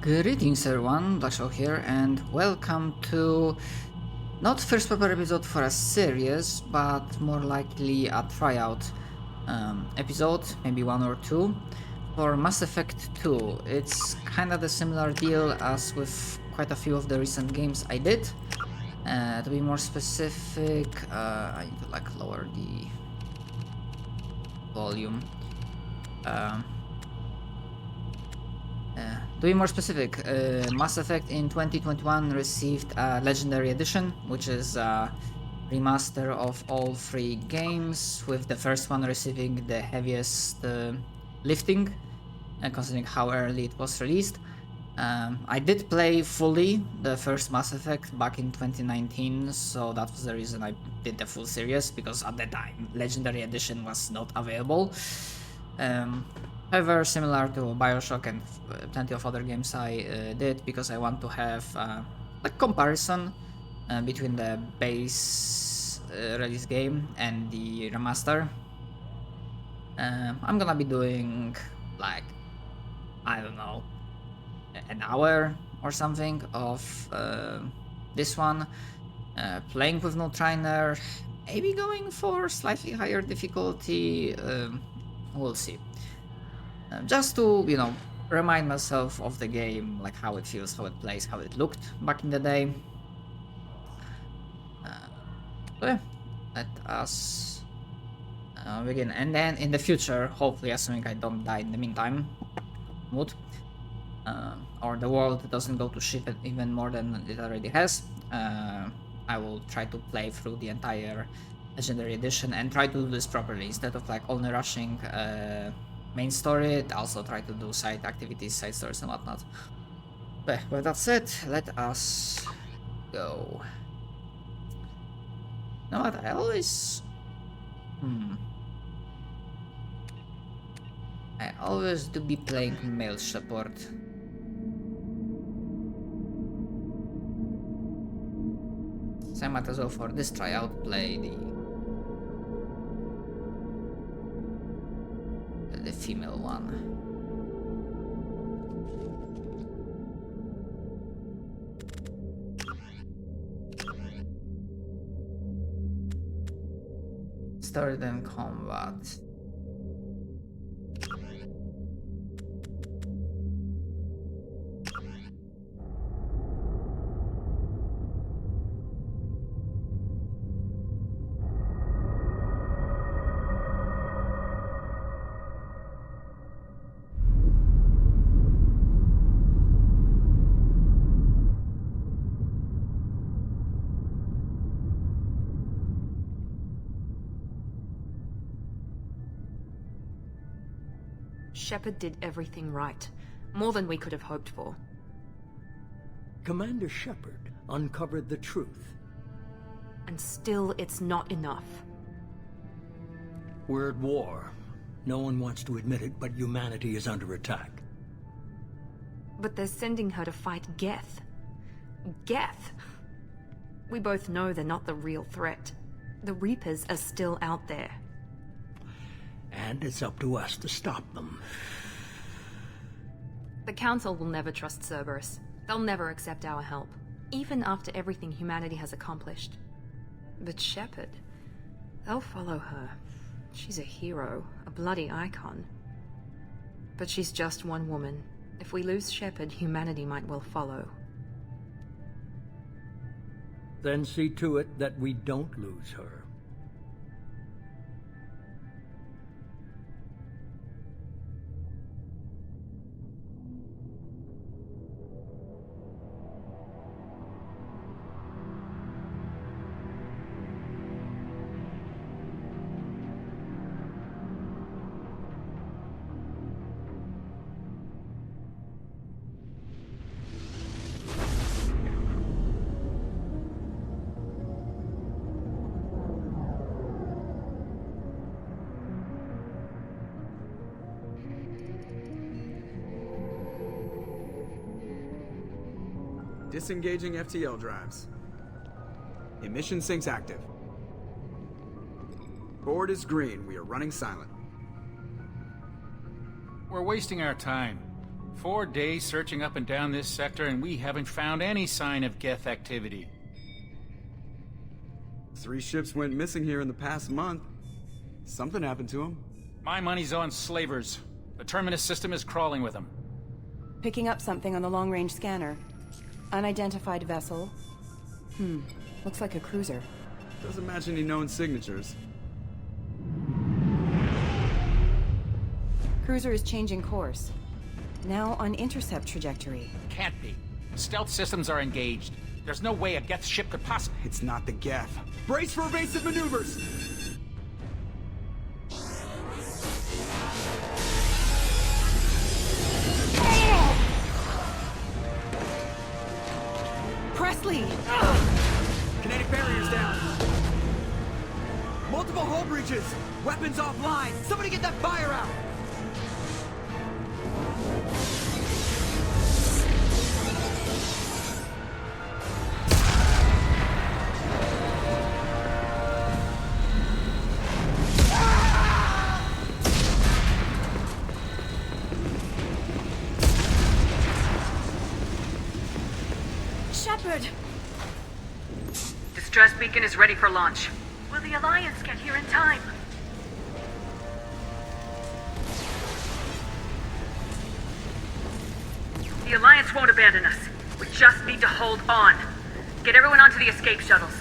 Greetings everyone, Dasho here, and welcome to not first proper episode for a series, but more likely a tryout episode, maybe one or two, for Mass Effect 2. It's kinda the similar deal as with quite a few of the recent games I did. To be more specific, I need to like lower the volume. To be more specific, Mass Effect in 2021 received a Legendary Edition, which is a remaster of all three games, with the first one receiving the heaviest lifting, considering how early it was released. I did play fully the first Mass Effect back in 2019, so that was the reason I did the full series, because at the time Legendary Edition was not available. However, similar to BioShock and plenty of other games I did, because I want to have a comparison between the base release game and the remaster. I'm gonna be doing like, I don't know, an hour or something of this one, playing with no trainer, maybe going for slightly higher difficulty, we'll see. Just to, remind myself of the game, like how it feels, how it plays, how it looked back in the day. So yeah, let us begin. And then in the future, hopefully, assuming I don't die in the meantime, or the world doesn't go to shit even more than it already has, I will try to play through the entire Legendary Edition and try to do this properly, instead of like only rushing main story. Also try to do side activities, side stories and whatnot. But with that said, let us go. You know what, I always do be playing male support. So I might as well for this tryout play the female one. Started in combat. Shepard did everything right. More than we could have hoped for. Commander Shepard uncovered the truth. And still, it's not enough. We're at war. No one wants to admit it, but humanity is under attack. But they're sending her to fight Geth. Geth! We both know they're not the real threat. The Reapers are still out there. And it's up to us to stop them. The Council will never trust Cerberus. They'll never accept our help, even after everything humanity has accomplished. But Shepard, they'll follow her. She's a hero, a bloody icon. But she's just one woman. If we lose Shepard, humanity might well follow. Then see to it that we don't lose her. Disengaging FTL drives. Emission sinks active. Board is green. We are running silent. We're wasting our time. 4 days searching up and down this sector, and we haven't found any sign of Geth activity. 3 ships went missing here in the past month. Something happened to them. My money's on slavers. The Terminus system is crawling with them. Picking up something on the long-range scanner. Unidentified vessel. Looks like a cruiser. Doesn't match any known signatures. Cruiser is changing course. Now on intercept trajectory. Can't be. Stealth systems are engaged. There's no way a Geth ship could possibly... It's not the Geth. Brace for evasive maneuvers! Presley! Kinetic barriers down. Multiple hull breaches. Weapons offline. Somebody get that fire out. Shepard! Distress beacon is ready for launch. Will the Alliance get here in time? The Alliance won't abandon us. We just need to hold on. Get everyone onto the escape shuttles.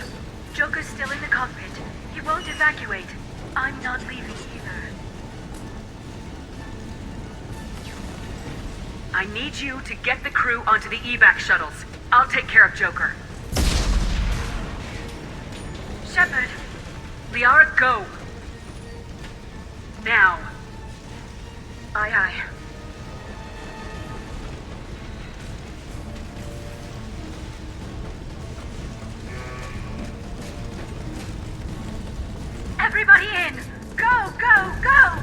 Joker's still in the cockpit. He won't evacuate. I'm not leaving either. I need you to get the crew onto the evac shuttles. I'll take care of Joker. Shepard. Liara, go. Now. Aye, aye. Everybody in! Go, go, go!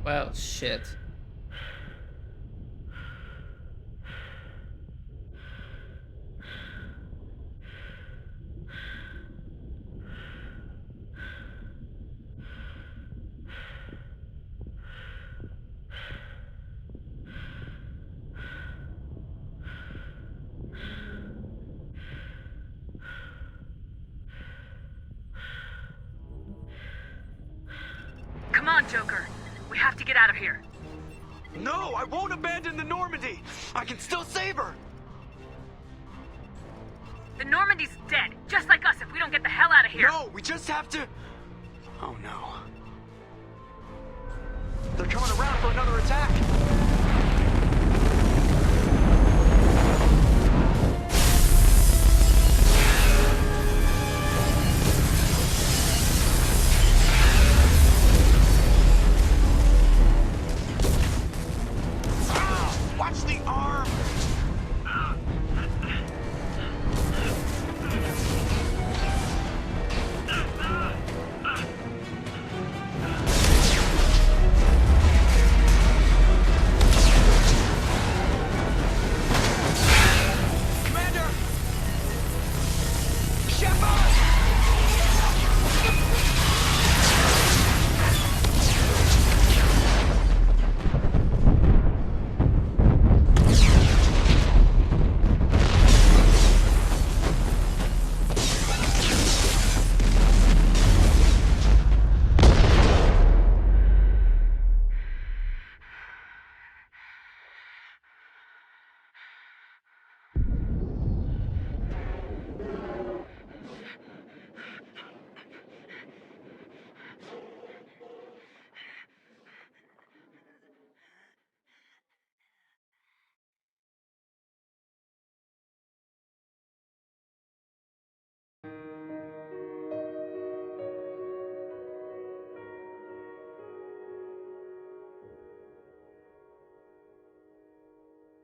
Well, shit. Come on, Joker. We have to get out of here. No, I won't abandon the Normandy! I can still save her! The Normandy's dead, just like us if we don't get the hell out of here. No, we just have to... Oh no. They're coming around for another attack! Watch the arm!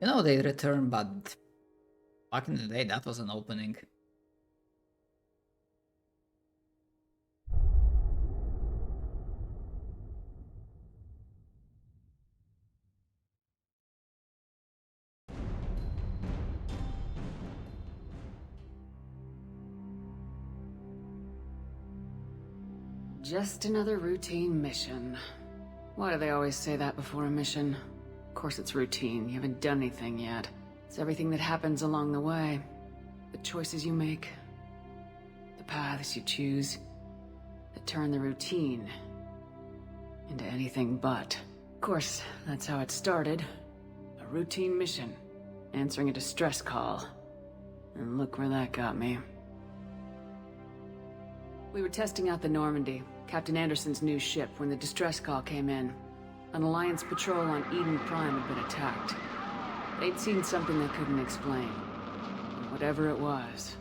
You know they return, but back in the day that was an opening. Just another routine mission. Why do they always say that before a mission? Of course it's routine, you haven't done anything yet. It's everything that happens along the way. The choices you make, the paths you choose, that turn the routine into anything but. Of course, that's how it started. A routine mission, answering a distress call. And look where that got me. We were testing out the Normandy, Captain Anderson's new ship, when the distress call came in. An Alliance patrol on Eden Prime had been attacked. They'd seen something they couldn't explain. And whatever it was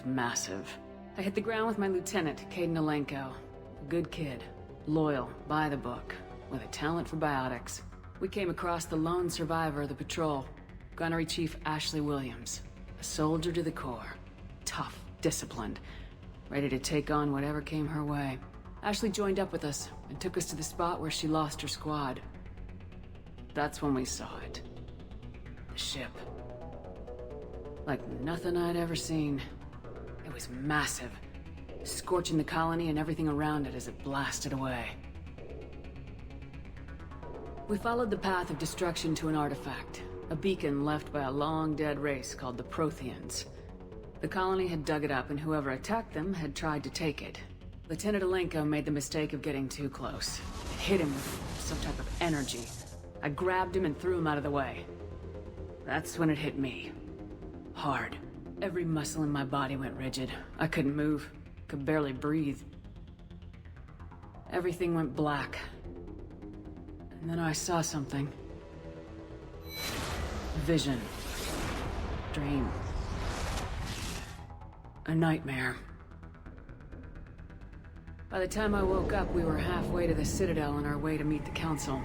massive. I hit the ground with my lieutenant, Caden Alenko. A good kid, loyal, by the book, with a talent for biotics. We came across the lone survivor of the patrol, Gunnery Chief Ashley Williams. A soldier to the core. Tough, disciplined, ready to take on whatever came her way. Ashley joined up with us and took us to the spot where she lost her squad. That's when we saw it. The ship. Like nothing I'd ever seen. It was massive, scorching the colony and everything around it as it blasted away. We followed the path of destruction to an artifact, a beacon left by a long-dead race called the Protheans. The colony had dug it up, and whoever attacked them had tried to take it. Lieutenant Alenko made the mistake of getting too close. It hit him with some type of energy. I grabbed him and threw him out of the way. That's when it hit me. Hard. Every muscle in my body went rigid. I couldn't move. Could barely breathe. Everything went black. And then I saw something. Vision. Dream. A nightmare. By the time I woke up, we were halfway to the Citadel on our way to meet the Council.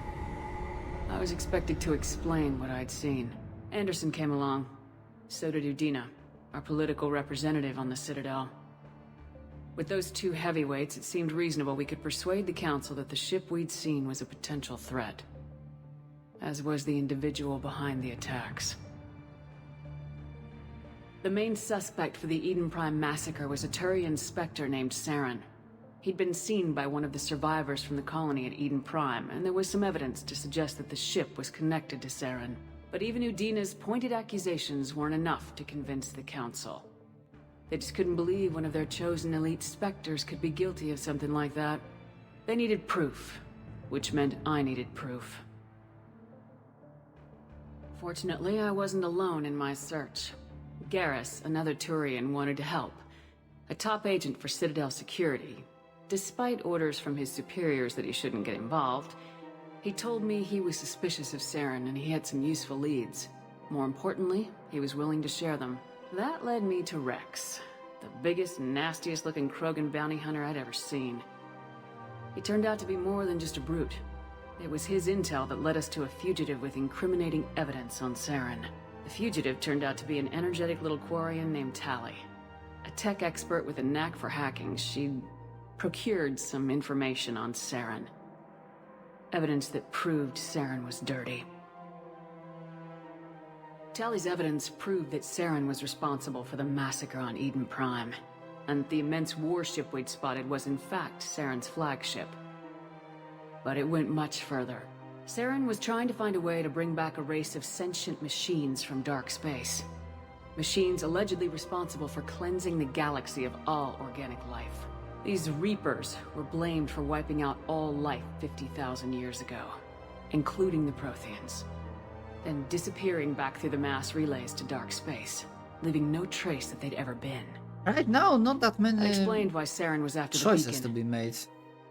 I was expected to explain what I'd seen. Anderson came along. So did Udina, our political representative on the Citadel. With those two heavyweights, it seemed reasonable we could persuade the Council that the ship we'd seen was a potential threat. As was the individual behind the attacks. The main suspect for the Eden Prime massacre was a Turian Spectre named Saren. He'd been seen by one of the survivors from the colony at Eden Prime, and there was some evidence to suggest that the ship was connected to Saren. But even Udina's pointed accusations weren't enough to convince the Council. They just couldn't believe one of their chosen elite Spectres could be guilty of something like that. They needed proof, which meant I needed proof. Fortunately, I wasn't alone in my search. Garrus, another Turian, wanted to help. A top agent for Citadel security. Despite orders from his superiors that he shouldn't get involved, he told me he was suspicious of Saren and he had some useful leads. More importantly, he was willing to share them. That led me to Rex, the biggest, nastiest looking Krogan bounty hunter I'd ever seen. He turned out to be more than just a brute. It was his intel that led us to a fugitive with incriminating evidence on Saren. The fugitive turned out to be an energetic little Quarian named Tali. A tech expert with a knack for hacking, she'd procured some information on Saren. Evidence that proved Saren was dirty. Tali's evidence proved that Saren was responsible for the massacre on Eden Prime, and the immense warship we'd spotted was in fact Saren's flagship. But it went much further. Saren was trying to find a way to bring back a race of sentient machines from dark space. Machines allegedly responsible for cleansing the galaxy of all organic life. These Reapers were blamed for wiping out all life 50,000 years ago, including the Protheans, then disappearing back through the mass relays to dark space, leaving no trace that they'd ever been. Right now, not that many I explained why Saren was after the choices beacon, to be made.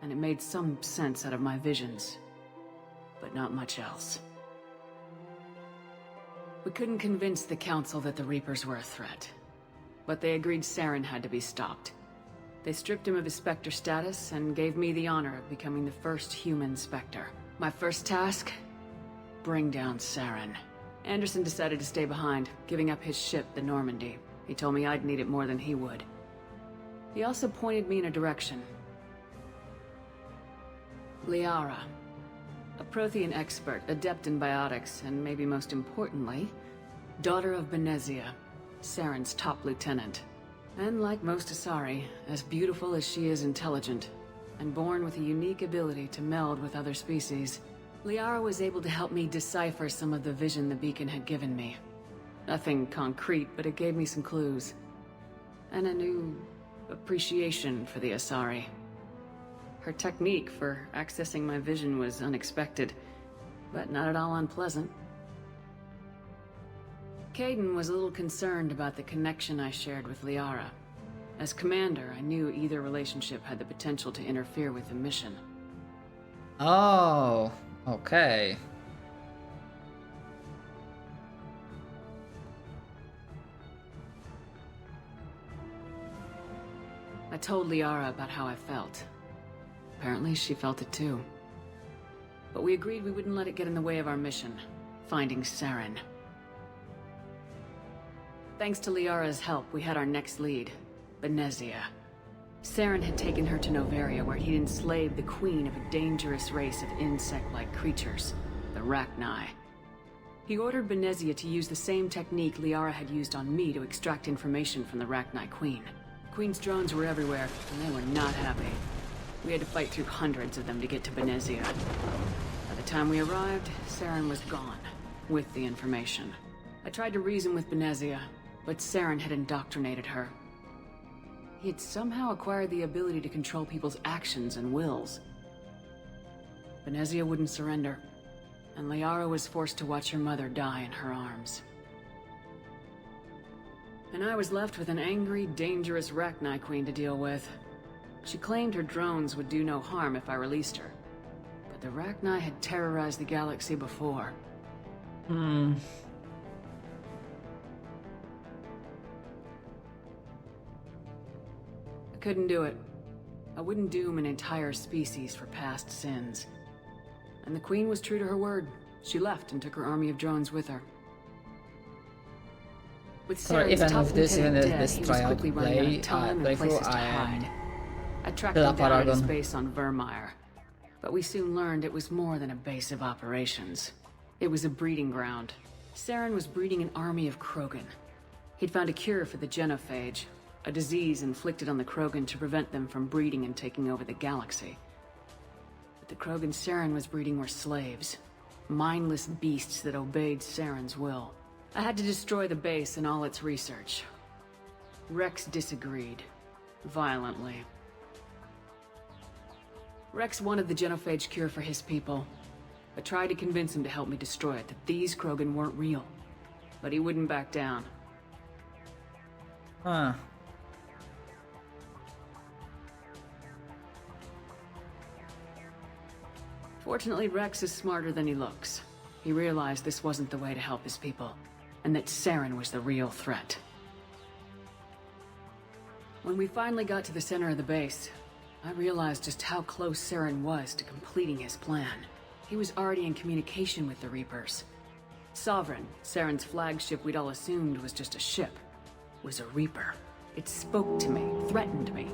and it made some sense out of my visions, but not much else. We couldn't convince the Council that the Reapers were a threat, but they agreed Saren had to be stopped. They stripped him of his Spectre status and gave me the honor of becoming the first human Spectre. My first task? Bring down Saren. Anderson decided to stay behind, giving up his ship, the Normandy. He told me I'd need it more than he would. He also pointed me in a direction. Liara. A Prothean expert, adept in biotics, and maybe most importantly, daughter of Benezia, Saren's top lieutenant. And like most Asari, as beautiful as she is intelligent, and born with a unique ability to meld with other species, Liara was able to help me decipher some of the vision the beacon had given me. Nothing concrete, but it gave me some clues. And a new appreciation for the Asari. Her technique for accessing my vision was unexpected, but not at all unpleasant. Kaidan was a little concerned about the connection I shared with Liara. As commander, I knew either relationship had the potential to interfere with the mission. Oh, okay. I told Liara about how I felt. Apparently, she felt it too. But we agreed we wouldn't let it get in the way of our mission, finding Saren. Thanks to Liara's help, we had our next lead, Benezia. Saren had taken her to Noveria, where he'd enslaved the queen of a dangerous race of insect-like creatures, the Rachni. He ordered Benezia to use the same technique Liara had used on me to extract information from the Rachni queen. The queen's drones were everywhere, and they were not happy. We had to fight through hundreds of them to get to Benezia. By the time we arrived, Saren was gone, with the information. I tried to reason with Benezia, but Saren had indoctrinated her. He had somehow acquired the ability to control people's actions and wills. Benezia wouldn't surrender, and Liara was forced to watch her mother die in her arms. And I was left with an angry, dangerous Rachni queen to deal with. She claimed her drones would do no harm if I released her. But the Rachni had terrorized the galaxy before. I couldn't do it. I wouldn't doom an entire species for past sins. And the Queen was true to her word. She left and took her army of drones with her. With So Saren's even top with this, even lieutenant this dead, he was trial quickly running out play, of time and places playthrough, to I hide. am I tracked still a him down at his Paragon. base on Vermeer. But we soon learned it was more than a base of operations. It was a breeding ground. Saren was breeding an army of Krogan. He'd found a cure for the genophage, a disease inflicted on the Krogan to prevent them from breeding and taking over the galaxy. But the Krogan Saren was breeding were slaves. Mindless beasts that obeyed Saren's will. I had to destroy the base and all its research. Rex disagreed. Violently. Rex wanted the genophage cure for his people. I tried to convince him to help me destroy it, that these Krogan weren't real. But he wouldn't back down. Huh. Fortunately, Rex is smarter than he looks. He realized this wasn't the way to help his people, and that Saren was the real threat. When we finally got to the center of the base, I realized just how close Saren was to completing his plan. He was already in communication with the Reapers. Sovereign, Saren's flagship we'd all assumed was just a ship, was a Reaper. It spoke to me, threatened me.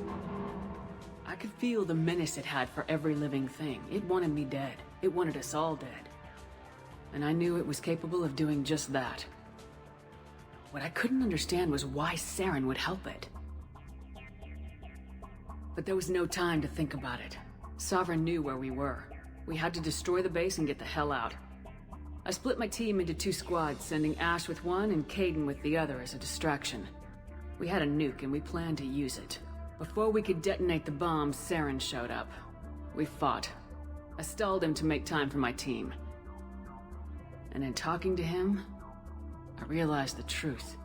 I could feel the menace it had for every living thing. It wanted me dead. It wanted us all dead. And I knew it was capable of doing just that. What I couldn't understand was why Saren would help it. But there was no time to think about it. Sovereign knew where we were. We had to destroy the base and get the hell out. I split my team into 2 squads, sending Ash with one and Kaidan with the other as a distraction. We had a nuke and we planned to use it. Before we could detonate the bomb, Saren showed up. We fought. I stalled him to make time for my team. And in talking to him, I realized the truth.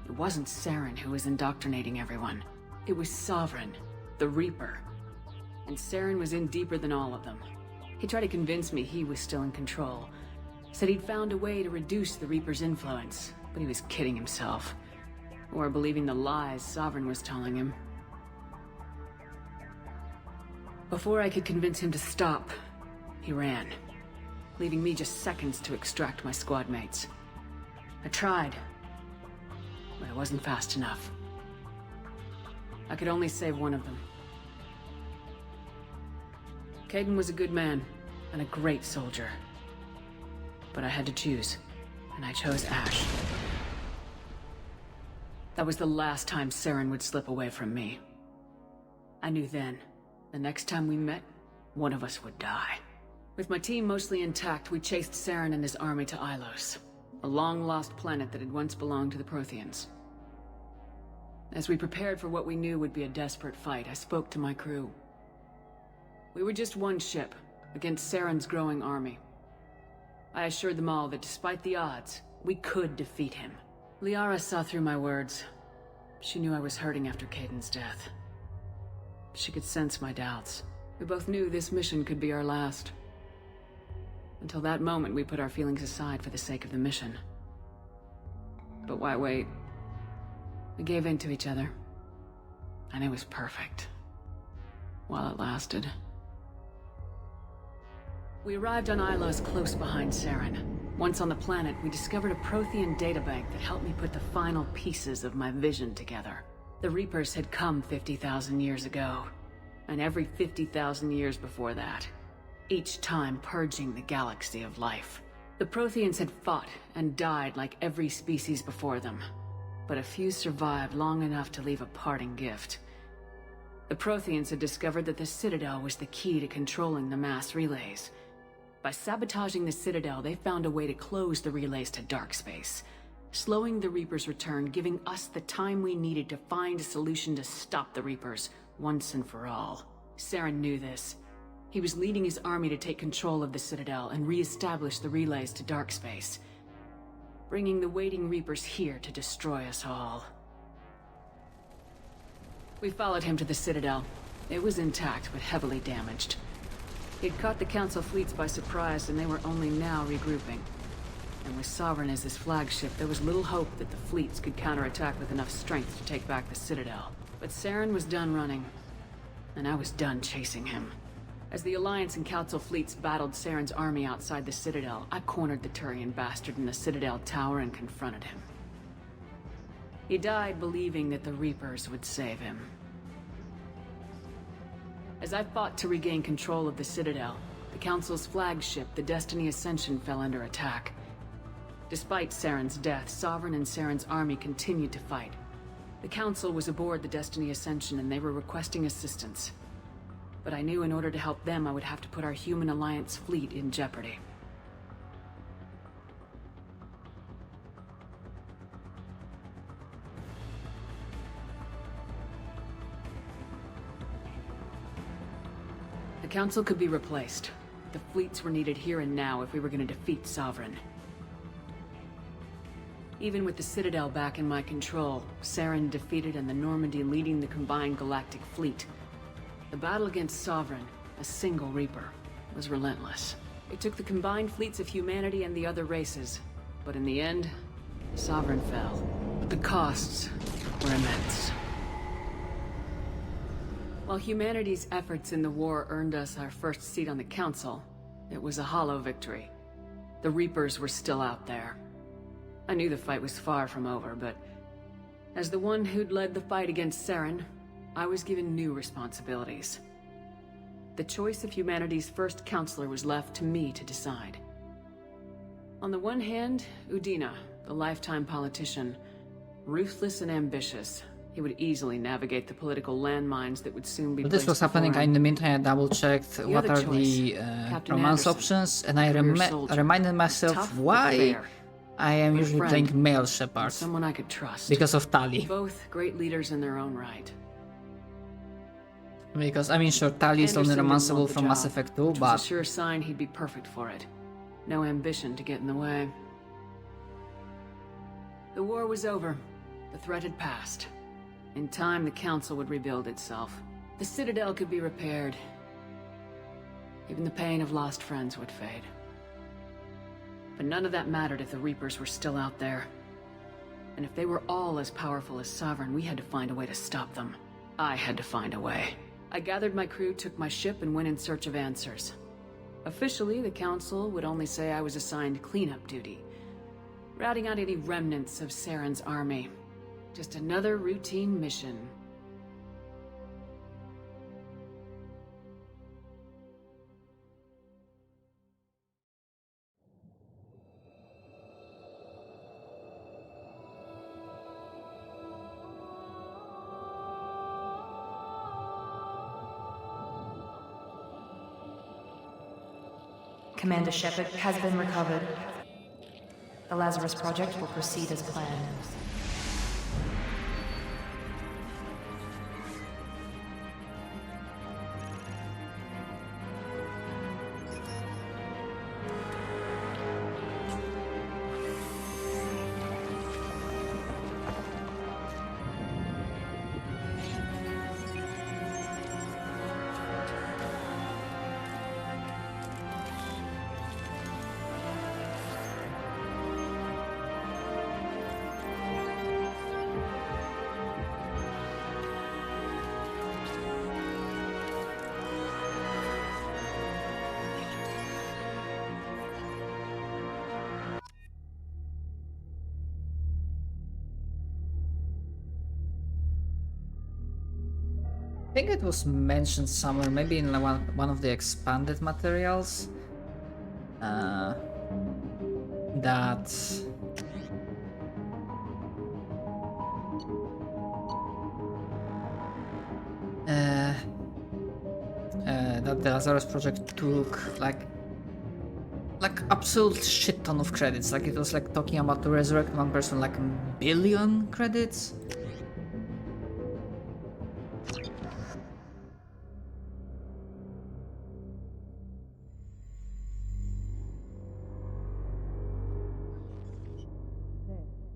It wasn't Saren who was indoctrinating everyone. It was Sovereign, the Reaper. And Saren was in deeper than all of them. He tried to convince me he was still in control. Said he'd found a way to reduce the Reaper's influence, but he was kidding himself. Or believing the lies Sovereign was telling him. Before I could convince him to stop, he ran, leaving me just seconds to extract my squad mates. I tried, but I wasn't fast enough. I could only save one of them. Caden was a good man and a great soldier. But I had to choose, and I chose Ash. That was the last time Saren would slip away from me. I knew then, the next time we met, one of us would die. With my team mostly intact, we chased Saren and his army to Ilos, a long-lost planet that had once belonged to the Protheans. As we prepared for what we knew would be a desperate fight, I spoke to my crew. We were just one ship, against Saren's growing army. I assured them all that despite the odds, we could defeat him. Liara saw through my words. She knew I was hurting after Caden's death. She could sense my doubts. We both knew this mission could be our last. Until that moment, we put our feelings aside for the sake of the mission. But why wait? We gave in to each other. And it was perfect. While it lasted. We arrived on Ilos close behind Saren. Once on the planet, we discovered a Prothean databank that helped me put the final pieces of my vision together. The Reapers had come 50,000 years ago, and every 50,000 years before that, each time purging the galaxy of life. The Protheans had fought and died like every species before them, but a few survived long enough to leave a parting gift. The Protheans had discovered that the Citadel was the key to controlling the mass relays. By sabotaging the Citadel, they found a way to close the relays to dark space, slowing the Reapers' return, giving us the time we needed to find a solution to stop the Reapers once and for all. Saren knew this. He was leading his army to take control of the Citadel and re-establish the relays to dark space, bringing the waiting Reapers here to destroy us all. We followed him to the Citadel. It was intact, but heavily damaged. He'd caught the Council fleets by surprise, and they were only now regrouping. And with Sovereign as his flagship, there was little hope that the fleets could counterattack with enough strength to take back the Citadel. But Saren was done running, and I was done chasing him. As the Alliance and Council fleets battled Saren's army outside the Citadel, I cornered the Turian bastard in the Citadel tower and confronted him. He died believing that the Reapers would save him. As I fought to regain control of the Citadel, the Council's flagship, the Destiny Ascension, fell under attack. Despite Saren's death, Sovereign and Saren's army continued to fight. The Council was aboard the Destiny Ascension and they were requesting assistance. But I knew in order to help them, I would have to put our human Alliance fleet in jeopardy. The Council could be replaced. The fleets were needed here and now if we were going to defeat Sovereign. Even with the Citadel back in my control, Saren defeated and the Normandy leading the combined galactic fleet. The battle against Sovereign, a single Reaper, was relentless. It took the combined fleets of humanity and the other races, but in the end, Sovereign fell. But the costs were immense. While humanity's efforts in the war earned us our first seat on the Council, it was a hollow victory. The Reapers were still out there. I knew the fight was far from over, but as the one who'd led the fight against Saren, I was given new responsibilities. The choice of humanity's first counselor was left to me to decide. On the one hand, Udina, the lifetime politician, ruthless and ambitious. He would easily navigate the political landmines that would soon be But this was happening. In the meantime, I double-checked what are the romance options, and I reminded myself why I am usually playing male Shepard. Someone I could trust. Because of Tali. Both great leaders in their own right. Because, I mean, sure, Tali is only romanceable from Mass Effect 2, but... It was a sure sign he'd be perfect for it. No ambition to get in the way. The war was over. The threat had passed. In time, the Council would rebuild itself. The Citadel could be repaired. Even the pain of lost friends would fade. But none of that mattered if the Reapers were still out there. And if they were all as powerful as Sovereign, we had to find a way to stop them. I had to find a way. I gathered my crew, took my ship, and went in search of answers. Officially, the Council would only say I was assigned cleanup duty. Routing out any remnants of Saren's army. Just another routine mission. Commander Shepard has been recovered. The Lazarus Project will proceed as planned. I think it was mentioned somewhere, maybe in one of the expanded materials, that that the Lazarus project took like absolute shit ton of credits. Like it was like talking about to resurrect one person like a billion credits.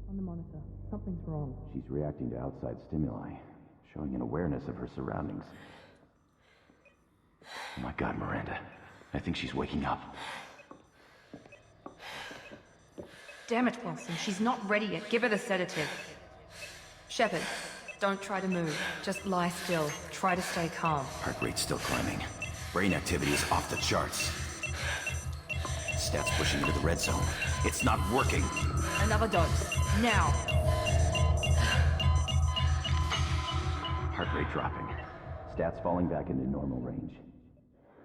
On the monitor. Something's wrong. She's reacting to outside stimuli, showing an awareness of her surroundings. Oh my god, Miranda. I think she's waking up. Damn it, Wilson. She's not ready yet. Give her the sedative. Shepard, don't try to move. Just lie still. Try to stay calm. Heart rate's still climbing. Brain activity is off the charts. Stats pushing into the red zone. It's not working. Another dose. Now. Heart rate dropping. Stats falling back into normal range.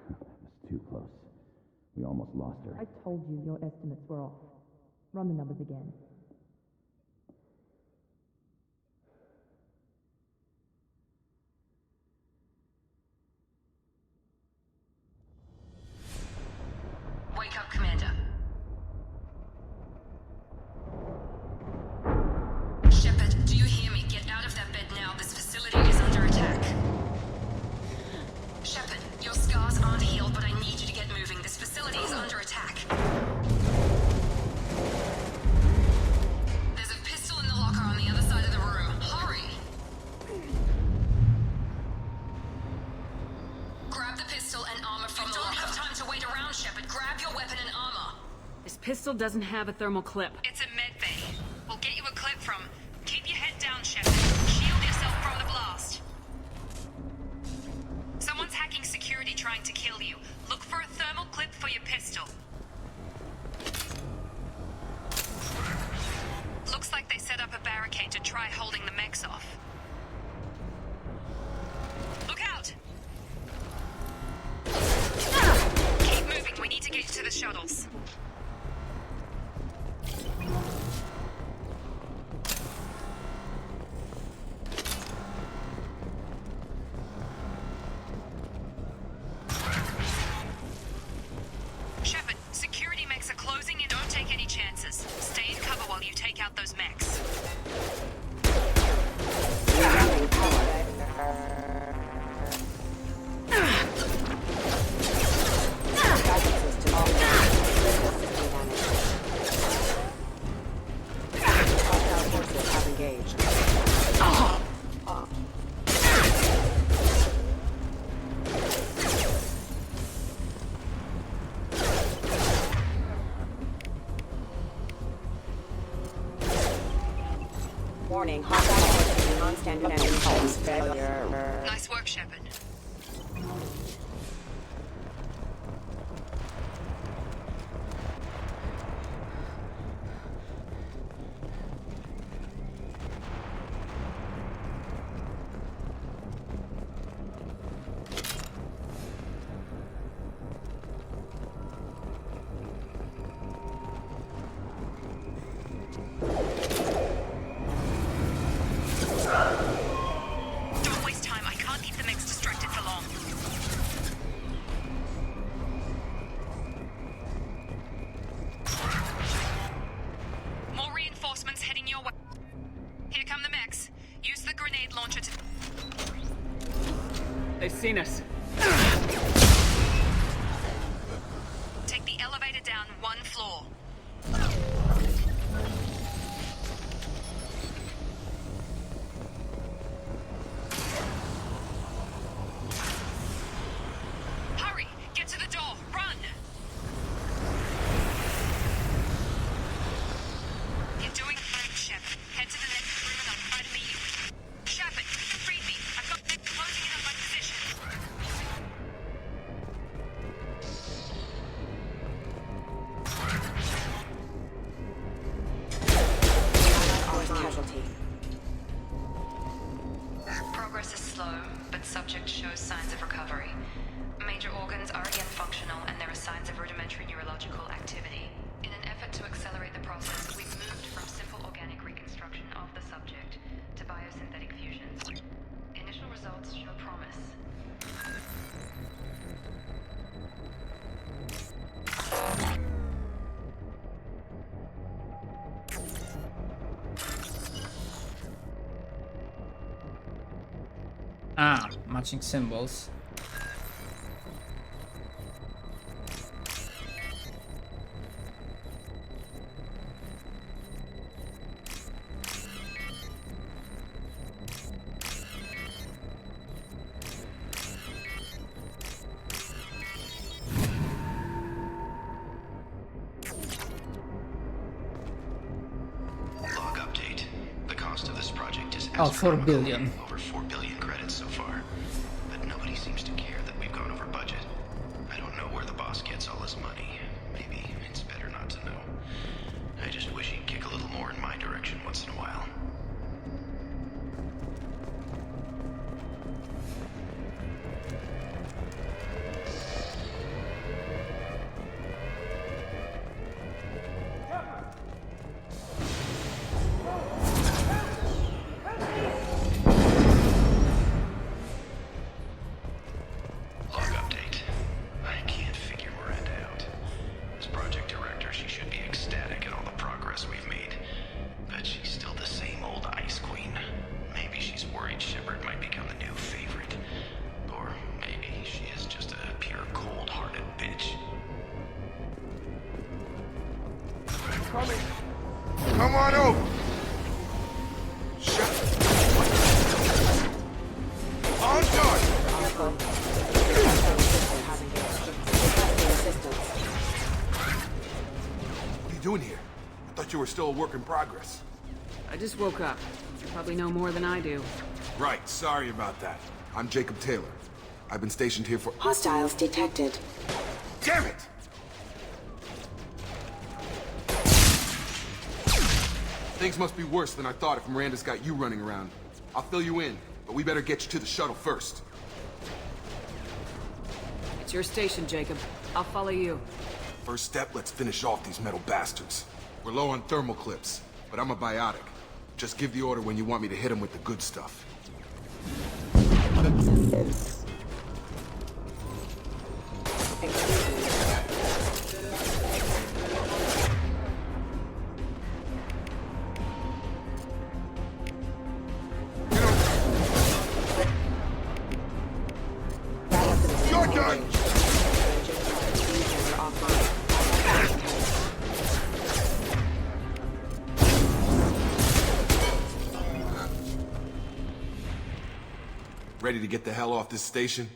That was too close. We almost lost her. I told you your estimates were off. Run the numbers again. Wake up, Commander. Shepard, do you hear me? Get out of that bed now. This facility is under attack. Shepard, your scars aren't healed, but I need you to get moving. This facility is under attack. There's a pistol in the locker on the other side of the room. Hurry! Grab the pistol and armor from the locker. You don't have time to wait around, Shepard. Grab your weapon and armor. This pistol doesn't have a thermal clip. It's a med bay. We'll get you a clip from. Keep your head down, Shepard. Shield yourself from the blast. Someone's hacking security trying to kill you. Look for a thermal clip for your pistol. Looks like they set up a barricade to try holding the mechs off. Look out! Keep moving. We need to get you to the shuttles. Shepard, security mechs are closing in. Don't take any chances. Stay in cover while you take out those mechs. Warning, hostile forces non-standard enemy pulse failure. Nice work, Shepard. Use the grenade launcher to... They've seen us. Take the elevator down 1 floor. Hurry! Get to the door! Run! You're doing great, Shep. Head to the next room and I'll try to meet you. Shepard, read me. I've got them closing in on my position. Casualty. Progress is slow, but subject shows signs of recovery. Major organs are again functional, and there are signs of rudimentary neurological activity. In an effort to accelerate the process, we've moved from simple organic reconstruction of the subject to biosynthetic fusions. Initial results show promise. Ah, matching symbols. Log update. The cost of this project is Oh, 4 billion. over 4 billion credits so far. But nobody seems to care that we've gone over budget. I don't know where the boss gets all his money. Maybe it's better not to know. I just wish he'd kick a little more in my direction once in a while. Log update. I can't figure Miranda out. As project director, she should be ecstatic at all the progress we've made. But she's still the same old Ice Queen. Maybe she's worried Shepard might become the new favorite. Or maybe she is just a pure cold-hearted bitch. Coming. Come on over. Shut. On target. What are you doing here? I thought you were still a work in progress. I just woke up. You probably know more than I do. Right, sorry about that. I'm Jacob Taylor. I've been stationed here for— Hostiles detected. Damn it! Things must be worse than I thought if Miranda's got you running around. I'll fill you in, but we better get you to the shuttle first. It's your station, Jacob. I'll follow you. First step, let's finish off these metal bastards. We're low on thermal clips, but I'm a biotic. Just give the order when you want me to hit them with the good stuff. You're done! Ready to get the hell off this station?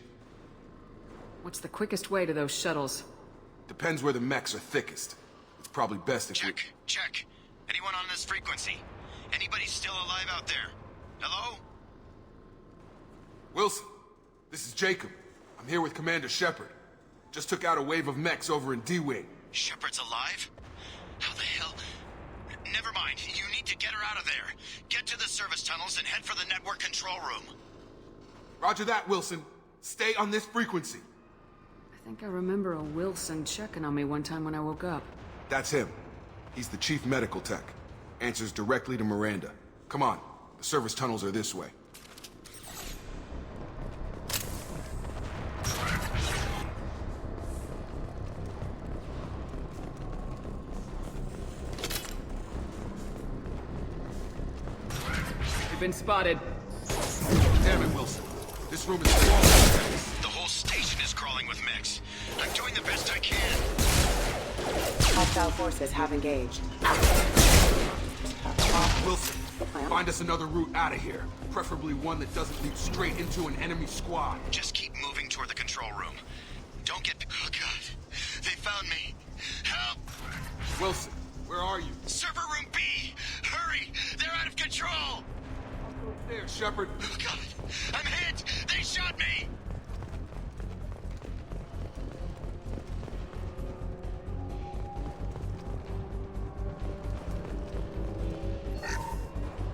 What's the quickest way to those shuttles? Depends where the mechs are thickest. It's probably best if Check. Anyone on this frequency? Anybody still alive out there? Hello? Wilson, this is Jacob. I'm here with Commander Shepard. Just took out a wave of mechs over in D-Wing. Shepard's alive? How the hell? Never mind. You need to get her out of there. Get to the service tunnels and head for the network control room. Roger that, Wilson. Stay on this frequency. I think I remember a Wilson checking on me one time when I woke up. That's him. He's the chief medical tech. Answers directly to Miranda. Come on. The service tunnels are this way. We've been spotted. Damn it, Wilson. This room is crawling with mechs. The whole station is crawling with mechs. I'm doing the best I can. Hostile forces have engaged. Wilson, find us another route out of here. Preferably one that doesn't lead straight into an enemy squad. Just keep moving toward the control room. Don't get... Oh, God. They found me. Help! Wilson, where are you? Server room B! Hurry! They're out of control! There, Shepard. Oh, God. I'm hit! They shot me!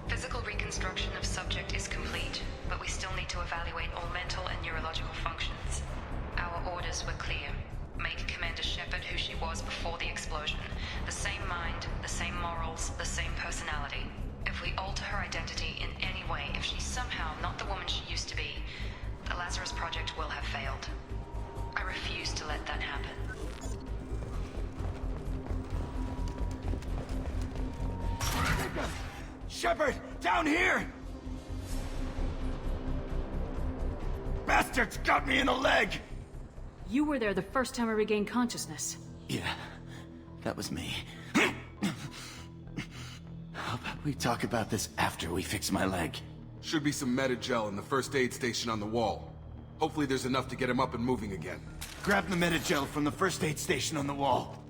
Physical reconstruction of subject is complete, but we still need to evaluate all mental and neurological functions. Our orders were clear. Make Commander Shepard who she was before the explosion. The same mind, the same morals, the same personality. If we alter her identity in any way, if she's somehow not the woman she used to be, the Lazarus Project will have failed. I refuse to let that happen. Shepard, down here! Bastards got me in the leg! You were there the first time I regained consciousness. Yeah, that was me. How about we talk about this after we fix my leg? Should be some Metagel in the first aid station on the wall. Hopefully there's enough to get him up and moving again. Grab the Metagel from the first aid station on the wall.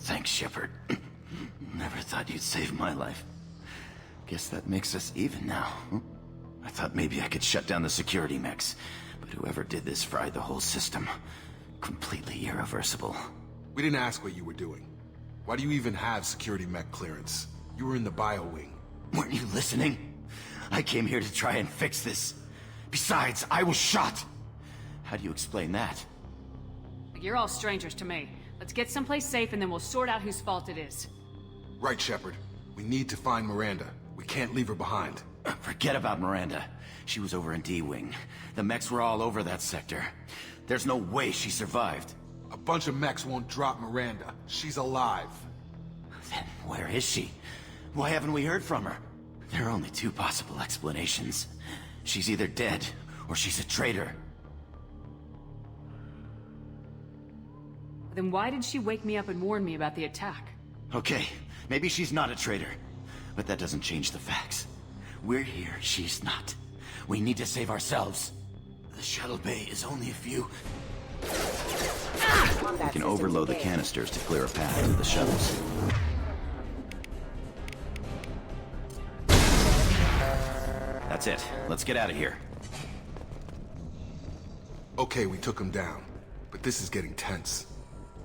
Thanks, Shepard. Never thought you'd save my life. Guess that makes us even now. I thought maybe I could shut down the security mechs, but whoever did this fried the whole system. Completely irreversible. We didn't ask what you were doing. Why do you even have security mech clearance? You were in the bio wing. Weren't you listening? I came here to try and fix this. Besides, I was shot. How do you explain that? You're all strangers to me. Let's get someplace safe and then we'll sort out whose fault it is. Right, Shepard. We need to find Miranda. We can't leave her behind. Forget about Miranda. She was over in D-Wing. The mechs were all over that sector. There's no way she survived. A bunch of mechs won't drop Miranda. She's alive. Then where is she? Why haven't we heard from her? There are only two possible explanations. She's either dead, or she's a traitor. Then why did she wake me up and warn me about the attack? Okay, maybe she's not a traitor. But that doesn't change the facts. We're here, she's not. We need to save ourselves. The shuttle bay is only a few... We can overload the canisters to clear a path to the shuttles. That's it. Let's get out of here. Okay, we took him down. But this is getting tense.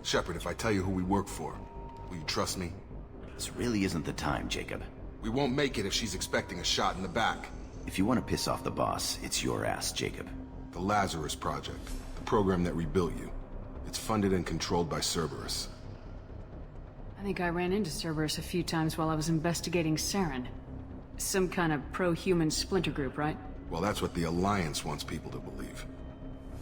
Shepard, if I tell you who we work for, will you trust me? This really isn't the time, Jacob. We won't make it if she's expecting a shot in the back. If you want to piss off the boss, it's your ass, Jacob. The Lazarus Project, the program that rebuilt you. It's funded and controlled by Cerberus. I think I ran into Cerberus a few times while I was investigating Saren. Some kind of pro-human splinter group, right? Well, that's what the Alliance wants people to believe.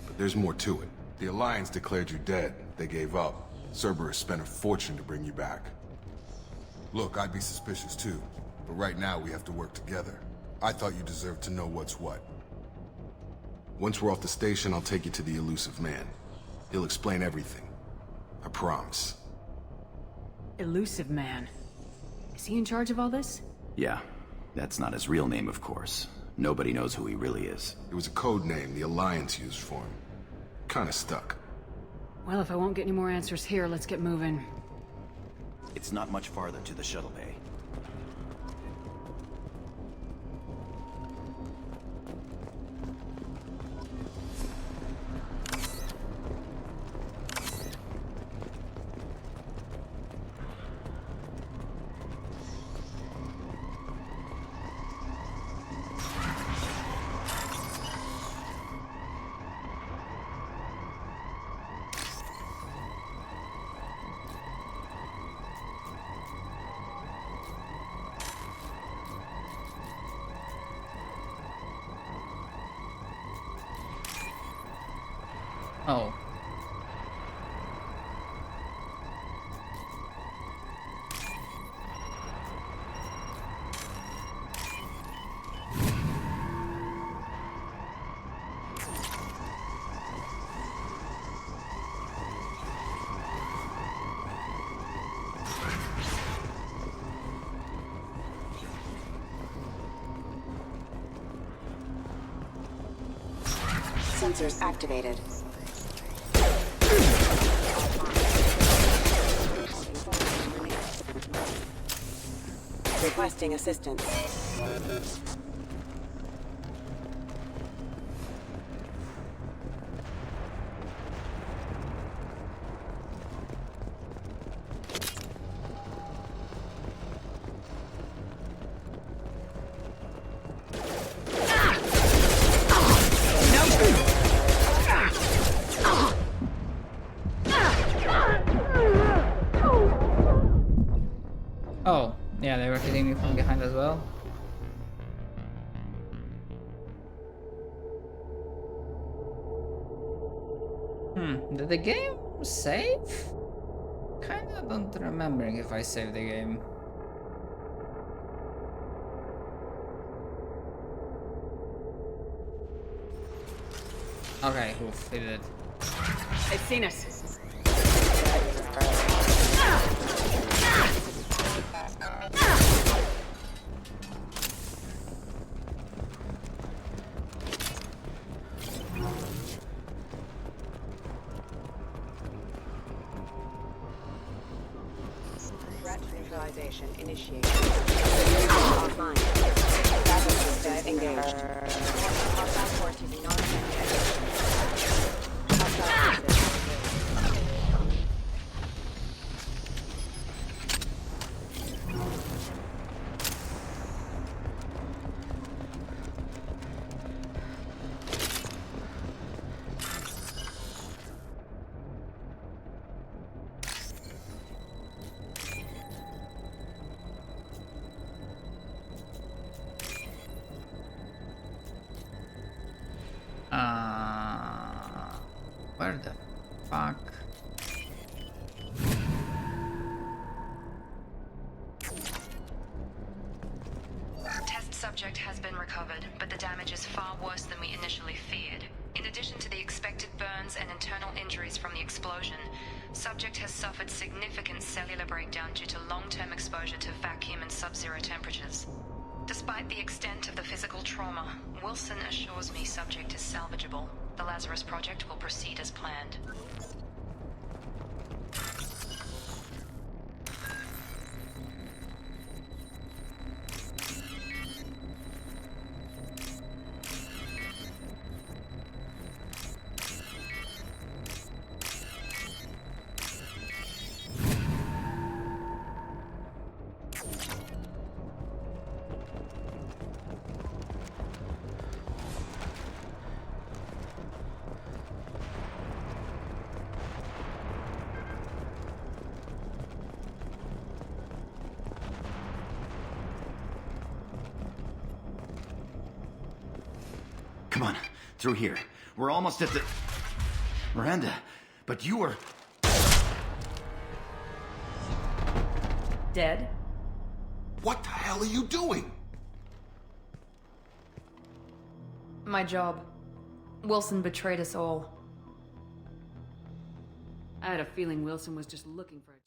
But there's more to it. The Alliance declared you dead. They gave up. Cerberus spent a fortune to bring you back. Look, I'd be suspicious too. But right now, we have to work together. I thought you deserved to know what's what. Once we're off the station, I'll take you to the elusive man. He'll explain everything. I promise. Elusive Man. Is he in charge of all this? Yeah. That's not his real name, of course. Nobody knows who he really is. It was a code name the Alliance used for him. Kinda stuck. Well, if I won't get any more answers here, let's get moving. It's not much farther to the shuttle bay. Oh. Sensors activated. Requesting assistance. Oh, yeah, they were hitting me from behind as well. Did the game save? Kinda don't remembering if I saved the game. Okay, oof, it did. They've seen us. Threat neutralization initiated. Online. Battle system engaged. Hostile force using non-kinetic. Hostile forces. Where the fuck? Test subject has been recovered, but the damage is far worse than we initially feared. In addition to the expected burns and internal injuries from the explosion, subject has suffered significant cellular breakdown due to long-term exposure to vacuum and sub-zero temperatures. Despite the extent of the physical trauma, Wilson assures me subject is salvageable. The Lazarus Project will proceed as planned. Come on, through here. We're almost at the... Miranda, but you were... Dead? What the hell are you doing? My job. Wilson betrayed us all. I had a feeling Wilson was just looking for a